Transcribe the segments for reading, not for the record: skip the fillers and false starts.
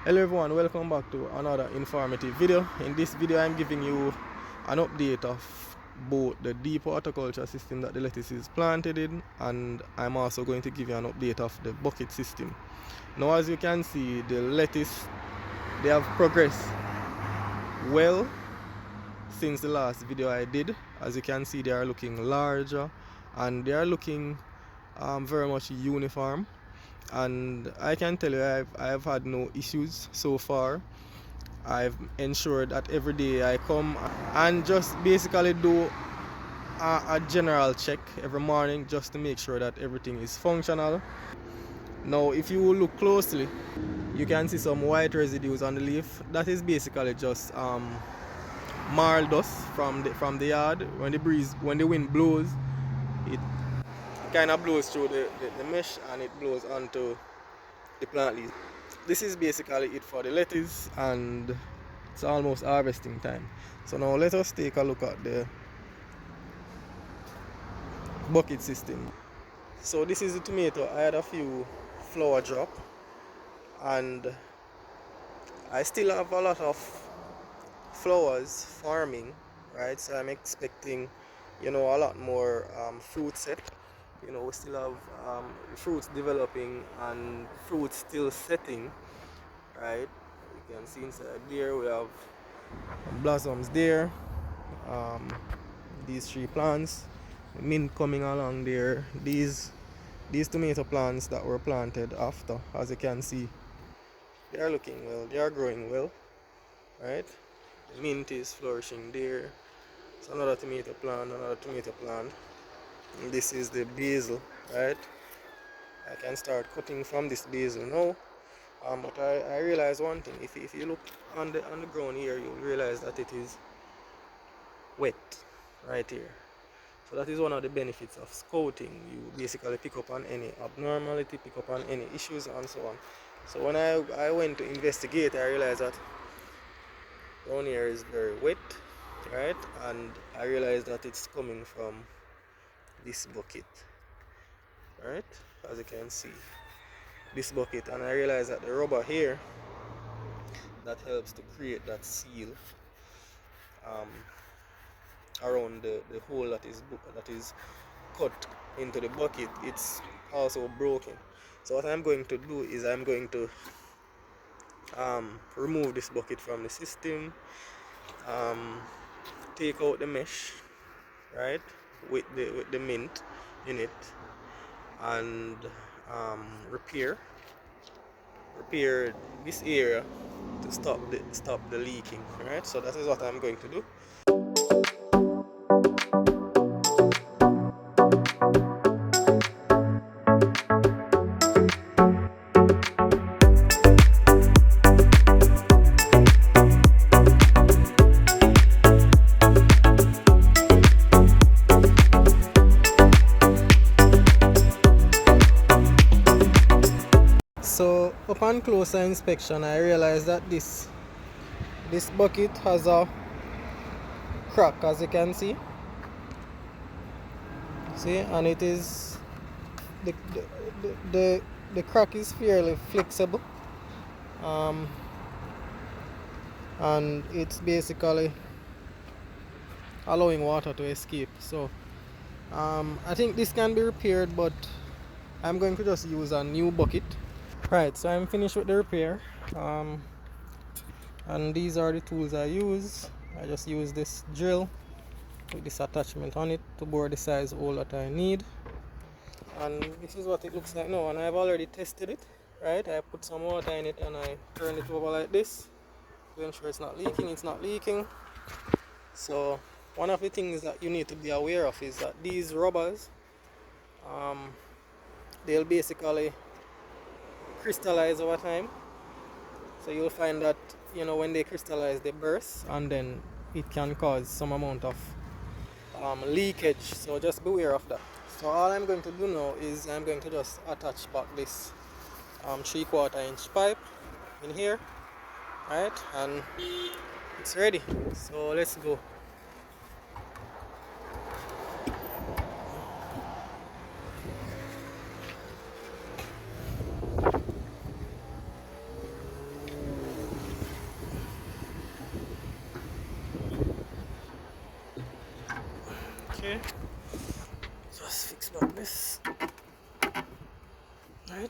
Hello everyone, welcome back to another informative video. In this video I'm giving you an update of both the deep horticulture system that the lettuce is planted in, and I'm also going to give you an update of the bucket system. Now as you can see, the lettuce, they have progressed well since the last video I did. As you can see, they are looking larger and they are looking very much uniform, and I can tell you I've had no issues so far. I've ensured that every day I come and just basically do a general check every morning just to make sure that everything is functional. Now if you look closely, you can see some white residues on the leaf. That is basically just marl dust from the yard. When the wind blows, it kind of blows through the mesh and it blows onto the plant leaves. This is basically it for the lettuce, and it's almost harvesting time. So now let us take a look at the bucket system. So this is the tomato. I had a few flower drop and I still have a lot of flowers forming, right? So I'm expecting, a lot more fruit set. We still have fruits developing and fruits still setting, right? You can see inside there we have blossoms there. These three plants, mint coming along there. These tomato plants that were planted after, as you can see, they are looking well, they are growing well, right? The mint is flourishing there. It's another tomato plant. And this is the basil, right? I can start cutting from this basil now. But I realize one thing. If you look on the ground here, you'll realize that it is wet right here. So that is one of the benefits of scouting. You basically pick up on any abnormality, pick up on any issues, and so on. So when I went to investigate, I realized that down here is very wet, right? And I realized that it's coming from this bucket, right? As you can see, this bucket, and I realized that the rubber here that helps to create that seal around the hole that is cut into the bucket, it's also broken. So what I'm going to do is I'm going to remove this bucket from the system, take out the mesh, right, with the mint in it, and repair this area to stop the leaking, right? So that is what I'm going to do. So upon closer inspection, I realized that this bucket has a crack, as you can see, and it is the crack is fairly flexible, and it's basically allowing water to escape. So I think this can be repaired, but I'm going to just use a new bucket. Right, so I'm finished with the repair, and these are the tools I use. I just use this drill with this attachment on it to bore the size hole that I need, and this is what it looks like now. And I've already tested it, right? I put some water in it and I turn it over like this to ensure it's not leaking. It's not leaking. So one of the things that you need to be aware of is that these rubbers, they'll basically crystallize over time. So you'll find that when they crystallize, they burst, and then it can cause some amount of leakage. So just beware of that. So all I'm going to do now is I'm going to just attach back this 3/4 inch pipe in here, right? And it's ready. So let's go. Okay, just fix back this. Right.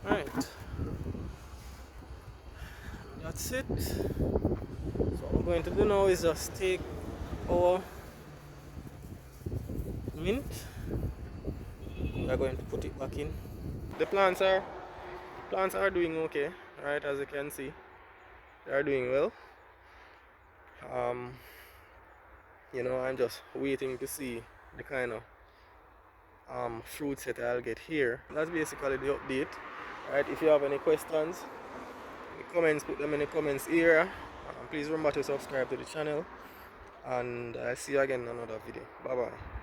Right. That's it. So what we're going to do now is just take our mint. We're going to put it back in. The plants are doing okay, right? As you can see, they are doing well. You know, I'm just waiting to see the kind of fruits that I'll get here. That's basically the update. Right? If you have any questions, in the comments, put them in the comments area. Please remember to subscribe to the channel, and I'll see you again in another video. Bye bye.